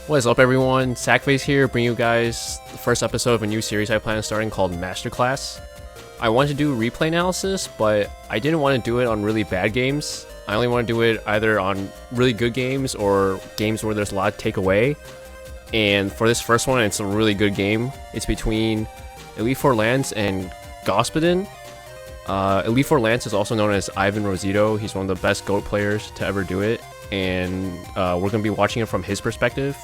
What is up, everyone? Sackface here, bringing you guys the first episode of a new series I plan on starting called MasterClass. I wanted to do replay analysis, but I didn't want to do it on really bad games. I only want to do it either on really good games or games where there's a lot to take away. And for this first one, it's a really good game. It's between Elite Four Lance and Gospodin. Elite Four Lance is also known as Ivan Rositto. He's one of the best GOAT players to ever do it. And we're going to be watching it from his perspective.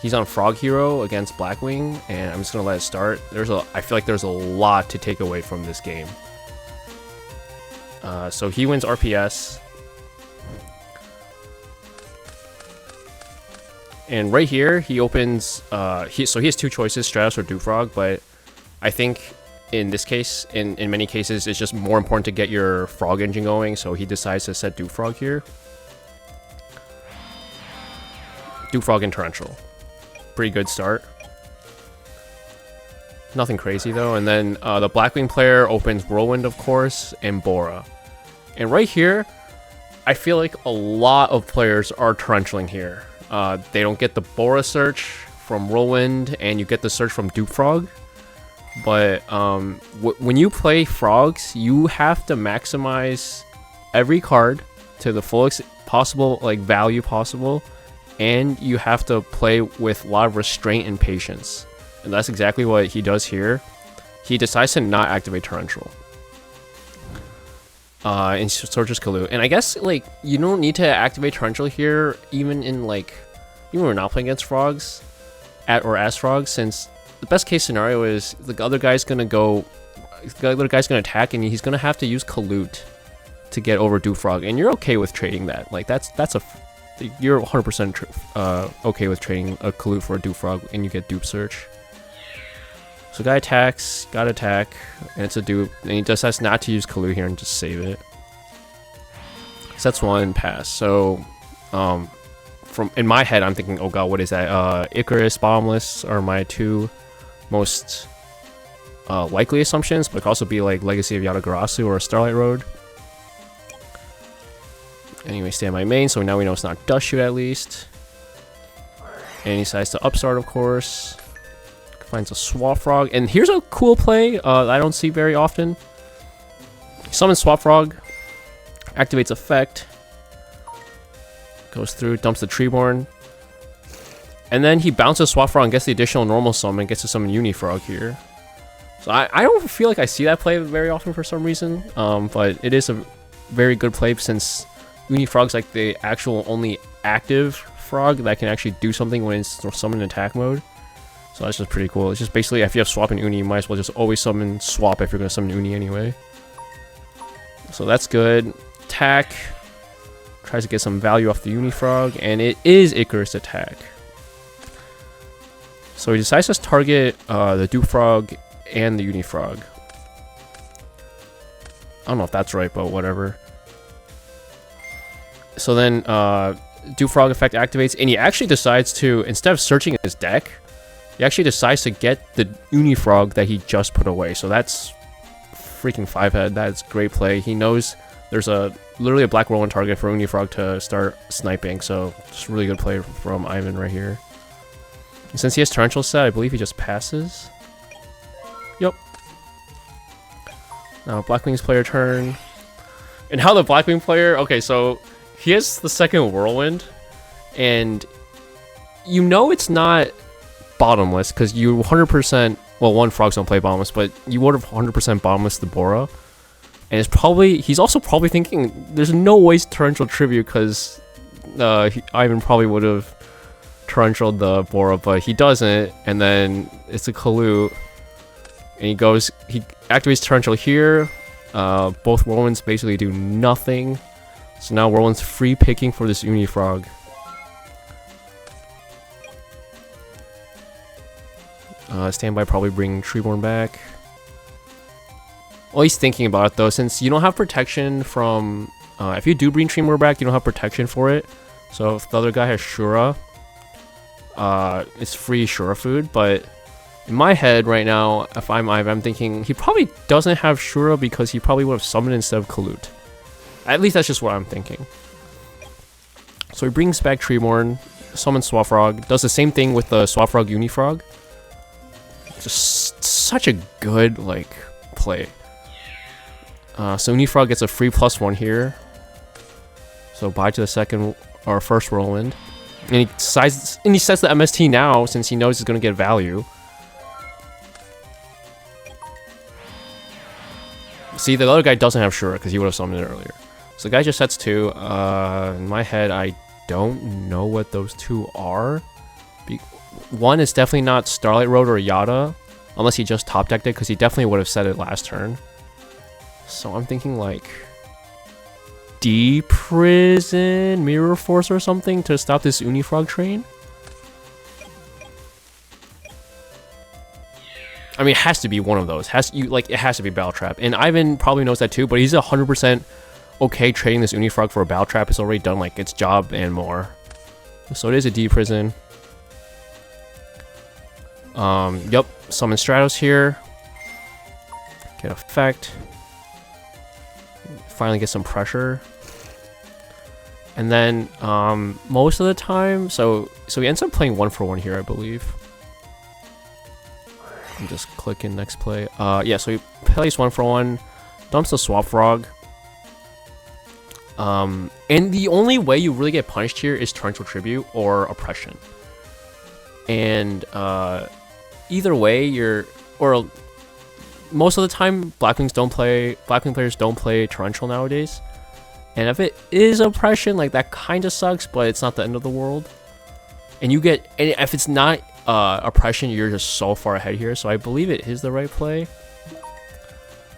He's on Frog Hero against Blackwing, and I'm just going to let it start. I feel like there's a lot to take away from this game. So he wins RPS. And right here, he opens... so he has two choices, Stratos or Dewfrog, but I think in this case, in many cases, it's just more important to get your Frog engine going, so he decides to set Dewfrog here. Dewfrog and Torrential. Pretty good start. Nothing crazy though. And then the Blackwing player opens Whirlwind, of course, and Bora. And right here, I feel like a lot of players are Torrentialing here. They don't get the Bora search from Whirlwind, and you get the search from Dewfrog. But when you play Frogs, you have to maximize every card to the fullest possible value possible. And you have to play with a lot of restraint and patience. And that's exactly what he does here. He decides to not activate Torrential. And searches Kalu. And I guess, you don't need to activate Torrential here, even when we're not playing against Frogs, as Frogs, since the best case scenario is the other guy's gonna attack, and he's gonna have to use Kalut to get over Dewfrog. And you're okay with trading that. You're 100% okay with trading a Kalut for a Dewfrog, and you get Dupe Search. So guy attacks, got attack, and it's a dupe, and he decides not to use Kalut here and just save it. Sets one, pass. So, in my head, I'm thinking, oh god, what is that? Icarus, Bottomless are my two most likely assumptions, but it could also be Legacy of Yatagarasu or Starlight Road. Anyway, stay on my main, so now we know it's not Dust Shoot at least. And he decides to upstart, of course. Finds a Swap Frog. And here's a cool play I don't see very often. Summons Swap Frog. Activates effect. Goes through, dumps the Treeborn. And then he bounces Swap Frog and gets the additional normal summon. Gets to summon Unifrog here. So I don't feel like I see that play very often for some reason. But it is a very good play since Unifrog's the actual only active frog that can actually do something when it's summoned in attack mode. So that's just pretty cool. It's just basically, if you have Swap and Uni, you might as well just always summon Swap if you're going to summon Uni anyway. So that's good. Attack. Tries to get some value off the Unifrog, and it is Icarus attack. So he decides to target the Dewfrog and the Unifrog. I don't know if that's right, but whatever. So then Dewfrog effect activates, and he actually decides to, instead of searching his deck, he actually decides to get the Unifrog that he just put away. So that's freaking 5-head. That's great play. He knows there's literally a Black Whirlwind target for Unifrog to start sniping, so just really good play from Ivan right here. And since he has Torrential set, I believe he just passes. Yep. Now Blackwing's player turn. And how the Blackwing player... Okay, so he has the second Whirlwind, and you know it's not Bottomless, because you 100%... Well, one, Frogs don't play Bottomless, but you would have 100% Bottomless the Bora. And he's also probably thinking, there's no waste Torrential Tribute, because Ivan probably would have Torrentialed the Bora, but he doesn't, and then it's a Kalut, and he activates Torrential here. Both Whirlwinds basically do nothing. So now Whirlwind's free picking for this Unifrog. Standby probably bring Treeborn back. Well, he's thinking about it though, since you don't have protection from... if you do bring Treeborn back, you don't have protection for it. So if the other guy has Shura, it's free Shura food. But in my head right now, if I'm Ivan, I'm thinking he probably doesn't have Shura because he probably would have summoned instead of Kalut. At least that's just what I'm thinking. So he brings back Treeborn. summon Swafrog. Does the same thing with the Swafrog Unifrog. Just such a good, like, play. So Unifrog gets a free +1 here. So bye to the second or first whirlwind. And he sets the MST now since he knows he's gonna get value. See, the other guy doesn't have Shura because he would have summoned it earlier. So the guy just sets 2. In my head, I don't know what those 2 are. One is definitely not Starlight Road or Yada, unless he just top decked it, because he definitely would have set it last turn. So I'm thinking like D-Prison, Mirror Force or something to stop this Unifrog train. I mean, it has to be one of those. It has to be Battle Trap. And Ivan probably knows that too, but he's 100% okay trading this Unifrog for a Battle Trap. It's already done like its job and more. So it is a D-Prison. Yup, summon Stratos here. Get effect. Finally get some pressure. And then, most of the time, so he ends up playing 1-for-1 here, I believe. I'm just clicking next play. Yeah, so he plays 1-for-1, dumps the Swafrog. And the only way you really get punished here is Torrential Tribute or Oppression. And, either way, most of the time, Blackwing players don't play Torrential nowadays. And if it is Oppression, like, that kind of sucks, but it's not the end of the world. And if it's not Oppression, you're just so far ahead here. So I believe it is the right play.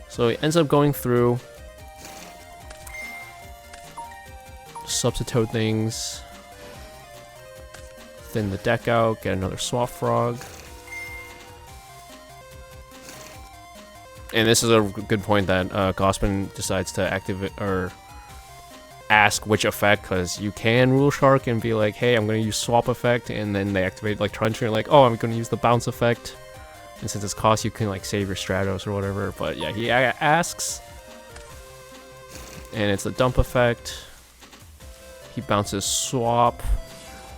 So he ends up going through, substitute things, thin the deck out, get another Swafrog. And this is a good point that Gospin decides to activate or ask which effect, because you can Rule Shark and be like, hey, I'm going to use Swap effect, and then they activate like Truncheon, like, oh, I'm going to use the Bounce effect. And since it's cost, you can like save your Stratos or whatever. But yeah, he asks, and it's the dump effect. He bounces Swap,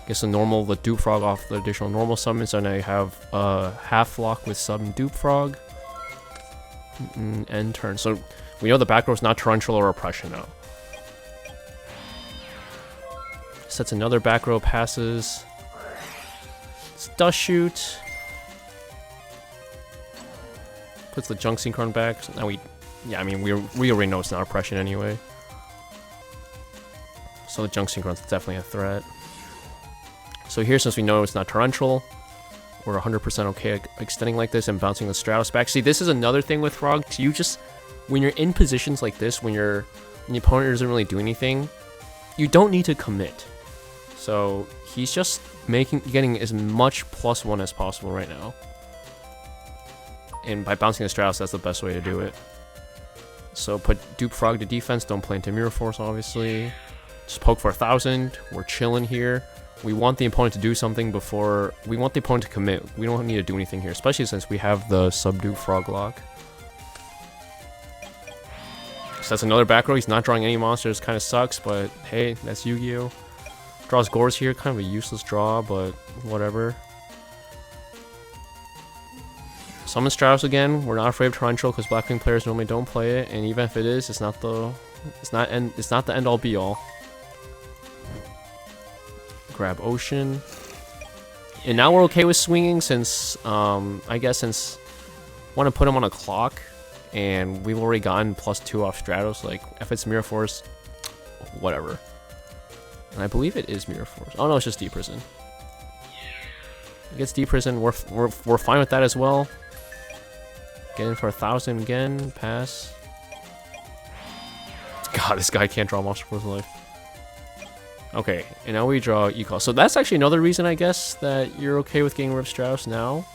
gets the Dupe Frog off the additional normal summon, so now you have half lock with sub Dupe Frog. End turn. So we know the back row is not Torrential or Oppression now. Sets another back row, passes. It's Dust Shoot. Puts the Junk Synchron back. So now we already know it's not Oppression anyway. So the Junk Synchron's definitely a threat. So here, since we know it's not Torrential, we're 100% okay extending like this and bouncing the Stratos back. See, this is another thing with Frog. You just, when you're in positions like this, when the opponent doesn't really do anything, you don't need to commit. So he's just getting as much +1 as possible right now. And by bouncing the Stratos, that's the best way to do it. So put Dupe Frog to defense, don't play into Mirror Force, obviously. Just poke for 1,000, we're chilling here. We want the opponent to do something before... We want the opponent to commit. We don't need to do anything here, especially since we have the Subdupe Frog lock. So that's another back row. He's not drawing any monsters. Kind of sucks, but hey, that's Yu-Gi-Oh! Draws Gores here. Kind of a useless draw, but whatever. Summon Stratos again. We're not afraid of Torrential because Blackwing players normally don't play it, and even if it is, it's not the end-all be-all. Grab Ocean. And now we're okay with swinging since, I guess since I want to put him on a clock, and we've already gotten +2 off Stratos. Like, if it's Mirror Force, whatever. And I believe it is Mirror Force. Oh no, it's just D-Prison. It gets D-Prison. We're fine with that as well. Get in for 1,000 again. Pass. God, this guy can't draw monster for his life. Okay, and now we draw E-Call. So that's actually another reason, I guess, that you're okay with getting rid of Stratos now.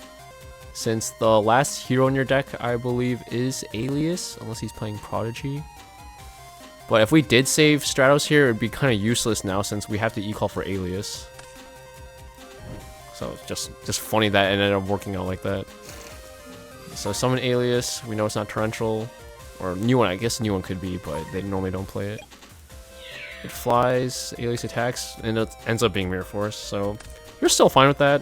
Since the last hero in your deck, I believe, is Alias, unless he's playing Prodigy. But if we did save Stratos here, it'd be kind of useless now since we have to E-Call for Alias. So it's just funny that it ended up working out like that. So summon Alias. We know it's not Torrential. Or new one, I guess new one could be, but they normally don't play it. It flies, alias attacks, and it ends up being Mirror Force, so you're still fine with that.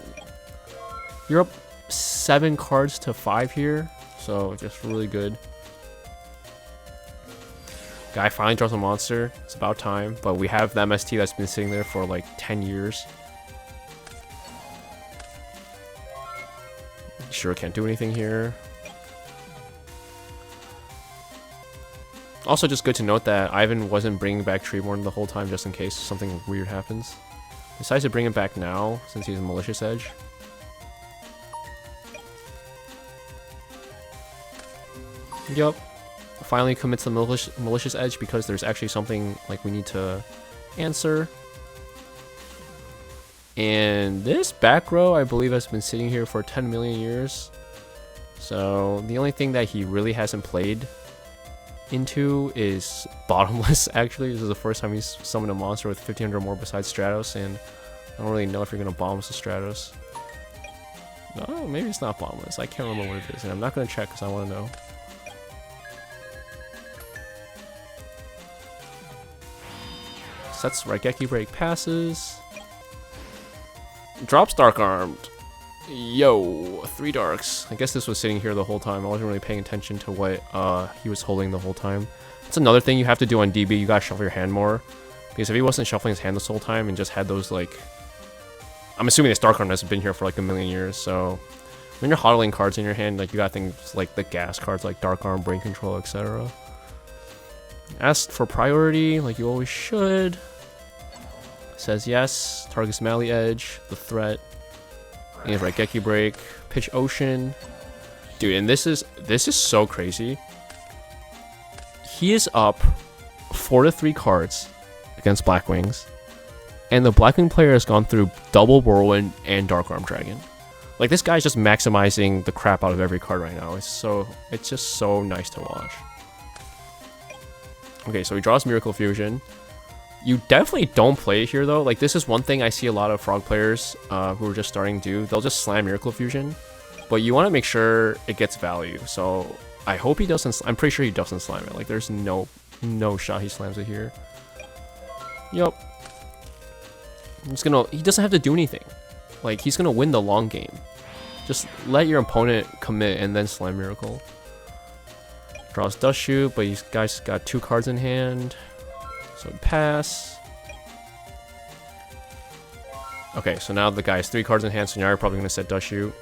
You're up 7 cards to 5 here, so just really good. Guy finally draws a monster. It's about time, but we have the MST that's been sitting there for like 10 years. Sure, can't do anything here. Also, just good to note that Ivan wasn't bringing back Treeborn the whole time just in case something weird happens. Decides to bring it back now since he's a Malicious Edge. Yup. Finally commits the Malicious Edge because there's actually something like we need to answer. And this back row, I believe, has been sitting here for 10 million years. So the only thing that he really hasn't played into is Bottomless, actually. This is the first time he's summoned a monster with 1500 more besides Stratos, and I don't really know if you're going to Bottomless the Stratos. No, maybe it's not Bottomless. I can't remember what it is, and I'm not going to check because I want to know. Sets Raigeki Break, passes. Drops Dark Armed. Yo, 3 darks. I guess this was sitting here the whole time. I wasn't really paying attention to what he was holding the whole time. That's another thing you have to do on DB. You gotta shuffle your hand more. Because if he wasn't shuffling his hand this whole time and just had those, like... I'm assuming this Dark Armed has been here for like a million years, so... When you're hodling cards in your hand, like you got things like the gas cards like Dark Arm, Brain Control, etc. Asked for priority, like you always should. Says yes. Targets Mally Edge, the threat. And Raigeki Break, Pitch Ocean. Dude, and this is so crazy. He is up 4-3 cards against Blackwings. And the Blackwing player has gone through double Whirlwind and Dark Arm Dragon. Like, this guy's just maximizing the crap out of every card right now. It's just so nice to watch. Okay, so he draws Miracle Fusion. You definitely don't play it here, though. Like, this is one thing I see a lot of Frog players who are just starting to do. They'll just slam Miracle Fusion, but you want to make sure it gets value. So I hope he doesn't. I'm pretty sure he doesn't slam it. Like, there's no shot he slams it here. Yup. He doesn't have to do anything. Like, he's gonna win the long game. Just let your opponent commit and then slam Miracle. Draws Dust Shoot, but these guys got 2 cards in hand. So pass. Okay, so now the guy has 3 cards in hand, so now you're probably going to set Dust Shoot.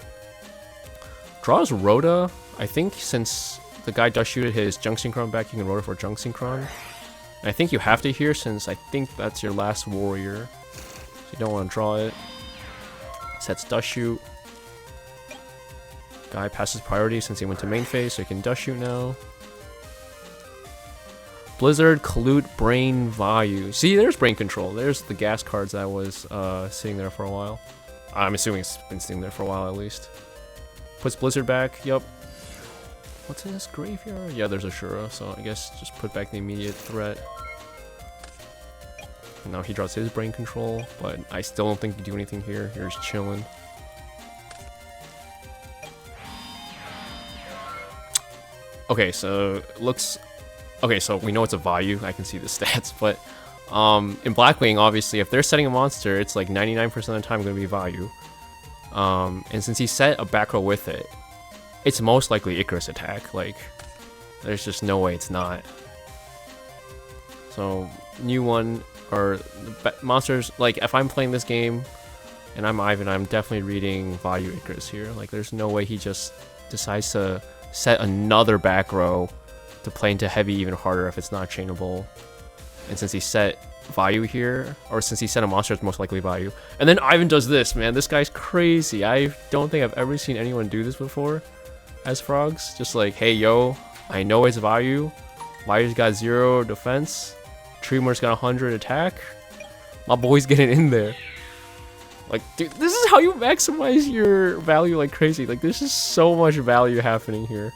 Draws Rhoda. I think since the guy Dust Shooted his Junk Synchron back, you can Rhoda for Junk Synchron. And I think you have to here since I think that's your last warrior. So you don't want to draw it. Sets Dust Shoot. Guy passes priority since he went to main phase, so he can Dust Shoot now. Blizzard, Collude, Brain, Vayu. See, there's Brain Control. There's the gas cards that was sitting there for a while. I'm assuming it's been sitting there for a while at least. Puts Blizzard back. Yup. What's in his graveyard? Yeah, there's Ashura, so I guess just put back the immediate threat. And now he draws his Brain Control, but I still don't think you do anything here. You're just chilling. Okay, so looks... Okay, so we know it's a Vayu. I can see the stats, but in Blackwing, obviously, if they're setting a monster, it's like 99% of the time going to be Vayu. And since he set a back row with it, it's most likely Icarus attack. Like, there's just no way it's not. So, new one, or monsters, like, if I'm playing this game and I'm Ivan, I'm definitely reading Vayu Icarus here. Like, there's no way he just decides to set another back row to play into heavy even harder if it's not chainable. And since he set Vayu here, or since he set a monster, it's most likely Vayu. And then Ivan does this, man. This guy's crazy. I don't think I've ever seen anyone do this before as Frogs. Just like, hey, yo, I know it's Vayu. Vayu's got 0 defense. Treemor's got 100 attack. My boy's getting in there. Like, dude, this is how you maximize your value like crazy. Like, there's just so much value happening here.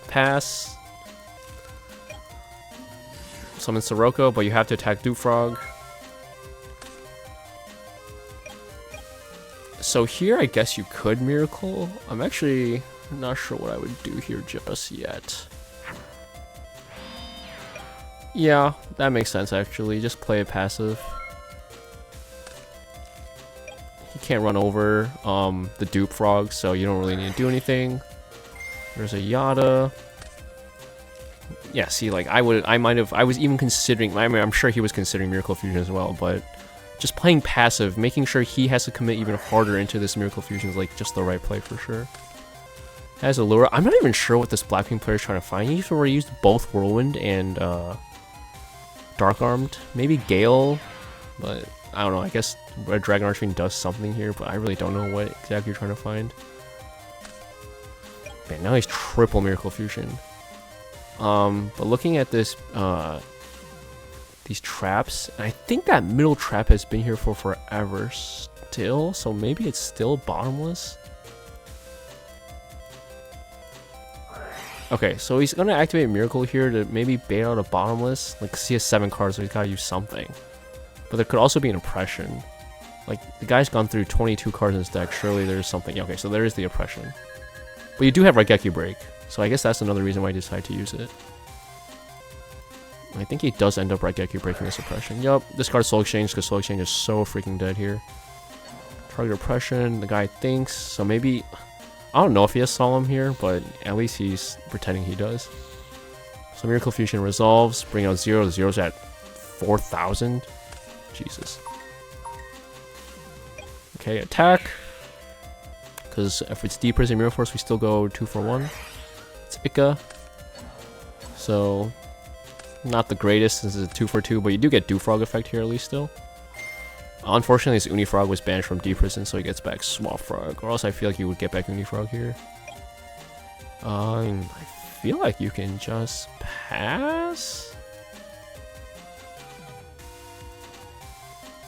Pass. Summon Sirocco, but you have to attack Dewfrog. So here, I guess you could Miracle. I'm actually not sure what I would do here just yet. Yeah, that makes sense actually. Just play it passive. He can't run over the dupe frog, so you don't really need to do anything. There's a Yada. Yeah, see, like I was even considering. I mean, I'm sure he was considering Miracle Fusion as well, but just playing passive, making sure he has to commit even harder into this Miracle Fusion is like just the right play for sure. Has a lure. I'm not even sure what this Blackwing player is trying to find. He's already used both Whirlwind and Dark Armed. Maybe Gale, but I don't know. I guess Red Dragon Archering does something here, but I really don't know what exactly you're trying to find. Man, now he's triple Miracle Fusion. But looking at this, these traps, and I think that middle trap has been here for forever still, so maybe it's still bottomless. Okay, so he's gonna activate Miracle here to maybe bait out a bottomless. Like, he has 7 cards, so he's gotta use something. But there could also be an oppression. Like, the guy's gone through 22 cards in his deck, surely there's something. Yeah, okay, so there is the oppression. But you do have Raigeki Break, so I guess that's another reason why I decided to use it. I think he does end up Raigeki breaking this oppression. Yup, discard Soul Exchange because Soul Exchange is so freaking dead here. Target oppression, the guy thinks, so maybe... I don't know if he has Solemn here, but at least he's pretending he does. So Miracle Fusion resolves, bring out 0. The 0's at 4,000. Jesus. Okay, attack. Because if it's Deep Prison Mirror Force, we still go 2 for 1. It's Ika. So, not the greatest since it's a 2 for 2, but you do get Dewfrog effect here at least still. Unfortunately, this Unifrog was banished from Deep Prison, so he gets back Swamp Frog. Or else I feel like you would get back Unifrog here. I feel like you can just pass?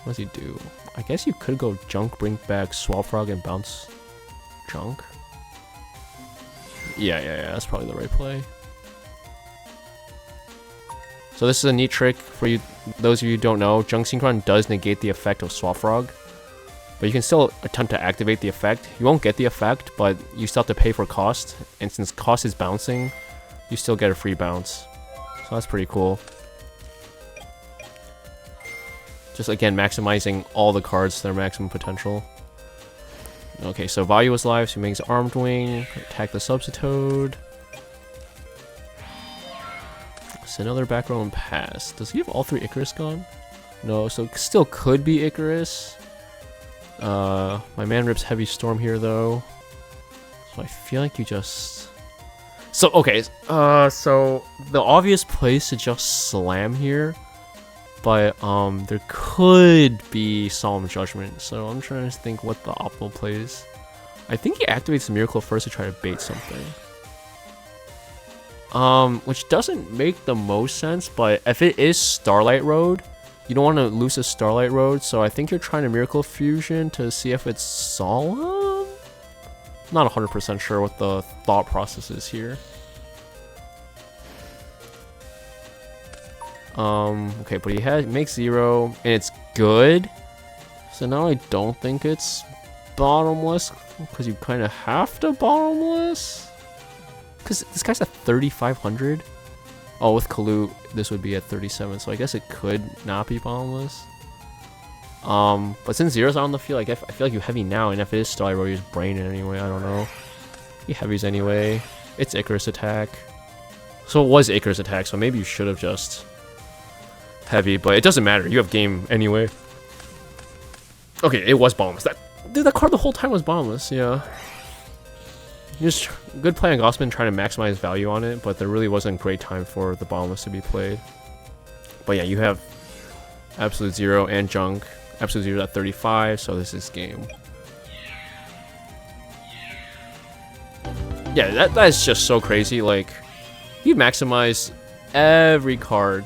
What does he do? I guess you could go Junk, bring back Swamp Frog, and bounce Junk. Yeah, that's probably the right play. So this is a neat trick for you, those of you who don't know. Junk Synchron does negate the effect of Swamp Frog, but you can still attempt to activate the effect. You won't get the effect, but you still have to pay for cost, and since cost is bouncing, you still get a free bounce. So that's pretty cool. Just again, maximizing all the cards to their maximum potential. Okay, so Value is live, so he makes Armed Wing, attack the Substitute. It's another back row and pass. Does he have all 3 Icarus gone? No, so it still could be Icarus. My man rips Heavy Storm here though. So I feel like you just... So, okay, so the obvious place to just slam here, but there could be Solemn Judgment, so I'm trying to think what the optimal play is. I think he activates the Miracle first to try to bait something. Which doesn't make the most sense, but if it is Starlight Road, you don't want to lose a Starlight Road, so I think you're trying to Miracle Fusion to see if it's Solemn? Not 100% sure what the thought process is here. Okay, but he makes 0, and it's good. So now I don't think it's bottomless, because you kind of have to bottomless. Because this guy's at 3,500. Oh, with Kalut, this would be at 37, so I guess it could not be bottomless. But since 0's out on the field, I feel like you heavy now, and if it is Starlight Road, you just brain it anyway, I don't know. He heavies anyway. It's Icarus attack. So it was Icarus attack, so maybe you should have just heavy, but it doesn't matter, you have game anyway. Okay, it was bottomless. That card the whole time was bottomless, yeah. Just good play on Gossman trying to maximize value on it, but there really wasn't a great time for the bottomless to be played. But yeah, you have Absolute Zero and Junk. Absolute Zero at 35, so this is game. Yeah, that is just so crazy. Like, you maximize every card.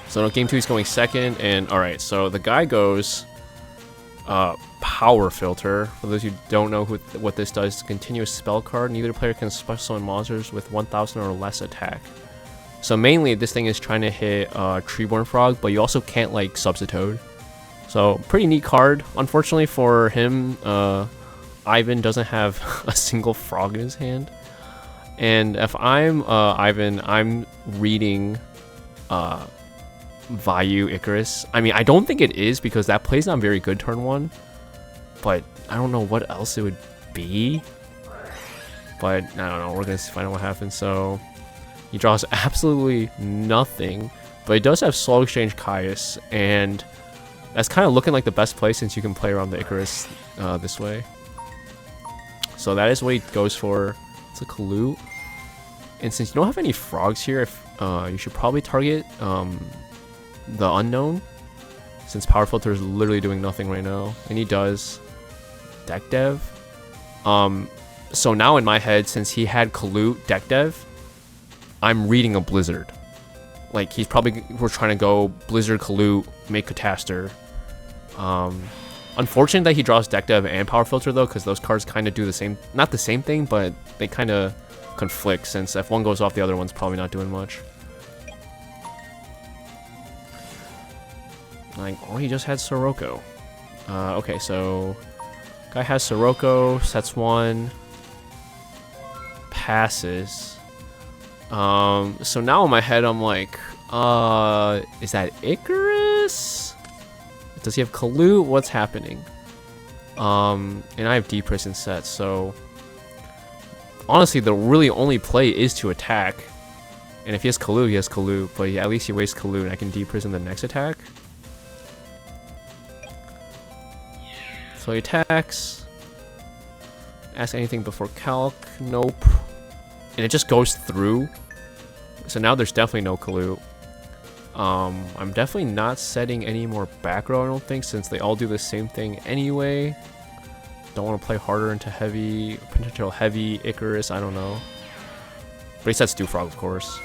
So no, game 2 is going second, and alright, so the guy goes Power Filter. For those who don't know what this does, it's a continuous spell card. Neither player can special summon monsters with 1,000 or less attack. So mainly this thing is trying to hit Treeborn Frog, but you also can't like Substitute. So pretty neat card. Unfortunately for him, Ivan doesn't have a single frog in his hand. And if I'm Ivan, I'm reading Vayu Icarus. I mean, I don't think it is because that play's not very good turn 1. But I don't know what else it would be. But I don't know. We're going to find out what happens. So he draws absolutely nothing. But he does have Soul Exchange Caius. And that's kind of looking like the best play since you can play around the Icarus this way. So that is what he goes for. It's a Kalute. And since you don't have any frogs here, you should probably target the Unknown. Since Power Filter is literally doing nothing right now. And he does. Deck Dev. So now in my head, since he had Kalute Deck Dev, I'm reading a Blizzard. Like, he's probably, we're trying to go Blizzard, Kalute, make Catastor. Unfortunate that he draws Deck Dev and Power Filter though, because those cards kind of do the same, not the same thing, but they kind of conflict since if one goes off, the other one's probably not doing much. Like, oh, he just had Sirocco. Okay, so guy has Sirocco, sets 1, passes. So now in my head, I'm like, is that Icarus? Does he have Kalute? What's happening? And I have Deep Prison set, so honestly, the really only play is to attack. And if he has Kalute, he has Kalute, but at least he wastes Kalute, and I can Deep Prison the next attack. So he attacks. Ask anything before calc. Nope. And it just goes through. So now there's definitely no Kalute. I'm definitely not setting any more back row, I don't think, since they all do the same thing anyway. Don't want to play harder into heavy, potential heavy Icarus, I don't know. But he sets Dewfrog, of course.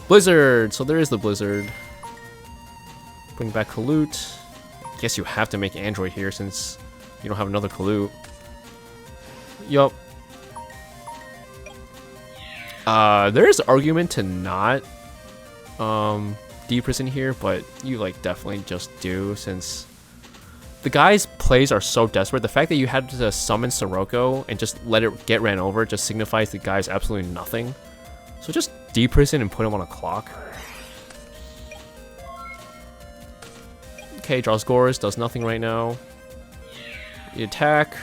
Blizzard! So there is the Blizzard. Bring back Kalute. Guess you have to make Android here since you don't have another Kalute. Yup. There's argument to not Deep Prison here, but you like definitely just do since the guy's plays are so desperate. The fact that you had to summon Sirocco and just let it get ran over just signifies the guy's absolutely nothing. So just Deep Prison and put him on a clock. Okay, draws Gorz, does nothing right now. The attack.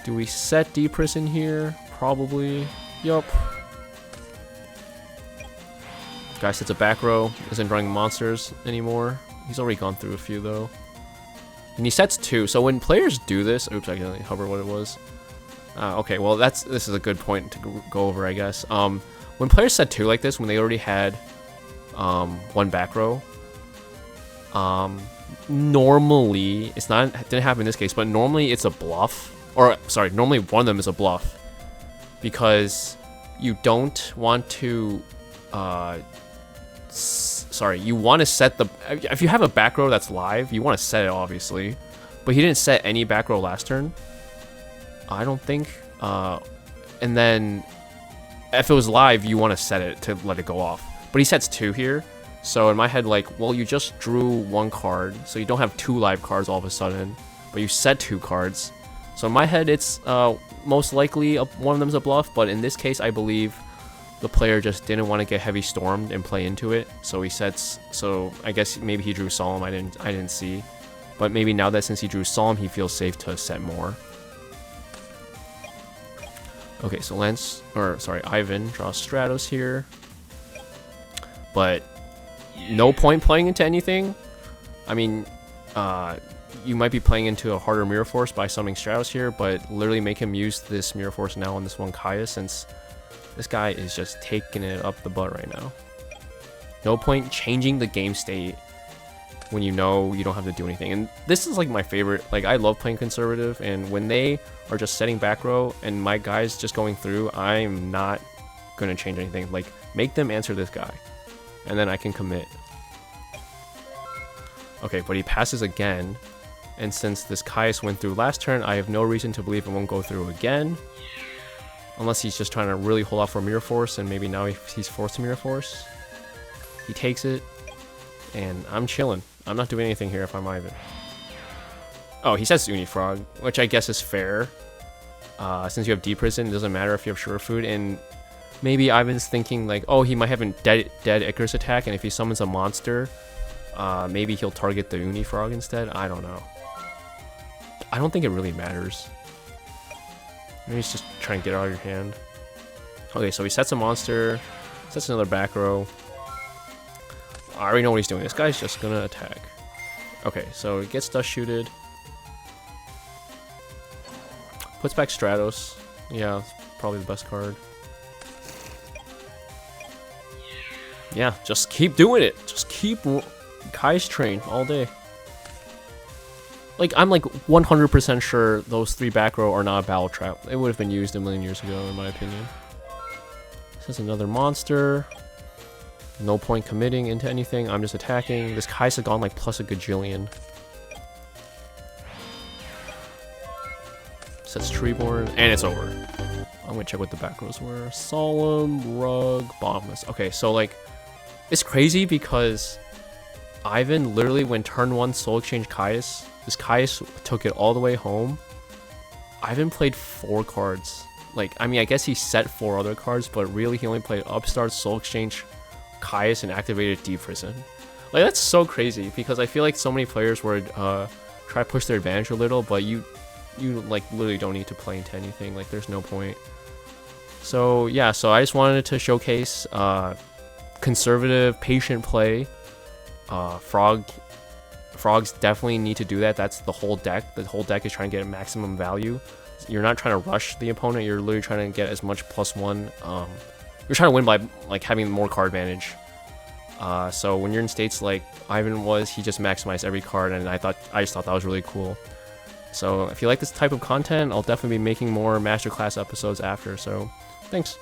Do we set Deep Prison here? Probably. Yup. Guy sets a back row. Isn't drawing monsters anymore. He's already gone through a few though. And he sets 2. So when players do this, oops, I can hover what it was. Okay, well this is a good point to go over, I guess. When players set 2 like this, when they already had 1 back row, normally it didn't happen in this case, but normally it's a bluff. Or sorry, normally one of them is a bluff. Because you don't want to, you want to set the, if you have a back row that's live, you want to set it obviously, but he didn't set any back row last turn, I don't think, and then if it was live, you want to set it to let it go off, but he sets 2 here, so in my head, like, well, you just drew 1 card, so you don't have 2 live cards all of a sudden, but you set 2 cards. So in my head, it's most likely one of them is a bluff, but in this case, I believe the player just didn't want to get heavy stormed and play into it. So he sets. So I guess maybe he drew Solemn. I didn't see, but maybe now that since he drew Solemn, he feels safe to set more. Okay, so Ivan draws Stratos here, but no point playing into anything. I mean, you might be playing into a harder Mirror Force by summoning Stratos here, but literally make him use this Mirror Force now on this one Kaya, since this guy is just taking it up the butt right now. No point changing the game state when you know you don't have to do anything. And this is like my favorite. Like, I love playing conservative, and when they are just setting back row and my guy's just going through, I'm not going to change anything. Like, make them answer this guy, and then I can commit. Okay, but he passes again. And since this Caius went through last turn, I have no reason to believe it won't go through again. Unless he's just trying to really hold out for Mirror Force, and maybe now he's forced to Mirror Force. He takes it, and I'm chilling. I'm not doing anything here if I'm Ivan. Oh, he says Unifrog, which I guess is fair. Since you have deep prison, it doesn't matter if you have sure food. And maybe Ivan's thinking like, oh, he might have a dead Icarus attack, and if he summons a monster, maybe he'll target the Unifrog instead. I don't know. I don't think it really matters. Maybe he's just trying to get it out of your hand. Okay, so he sets a monster, sets another back row. I already know what he's doing. This guy's just gonna attack. Okay, so he gets dust shooted. Puts back Stratos. Yeah, it's probably the best card. Yeah, just keep doing it. Just keep Kai's train all day. Like, I'm like 100% sure those 3 back row are not a battle trap. It would have been used a million years ago, in my opinion. This is another monster. No point committing into anything. I'm just attacking. This Kai's gone like plus a gajillion. Sets Treeborn, and it's over. I'm gonna check what the back rows were. Solemn, Rug, Bombless. Okay, so like, it's crazy because Ivan literally, when turn 1 Soul Exchange Caius, this Caius took it all the way home. Ivan played 4 cards. Like, I mean, I guess he set 4 other cards, but really he only played Upstart, Soul Exchange, Caius, and activated Deep Prison. Like, that's so crazy because I feel like so many players would try to push their advantage a little, but you like literally don't need to play into anything. Like, there's no point. So yeah, so I just wanted to showcase conservative, patient play. Frogs definitely need to do that. That's the whole deck. The whole deck is trying to get maximum value. You're not trying to rush the opponent. You're literally trying to get as much +1. You're trying to win by like having more card advantage. So when you're in states like Ivan was, he just maximized every card, and I just thought that was really cool. So if you like this type of content, I'll definitely be making more Masterclass episodes after. So thanks.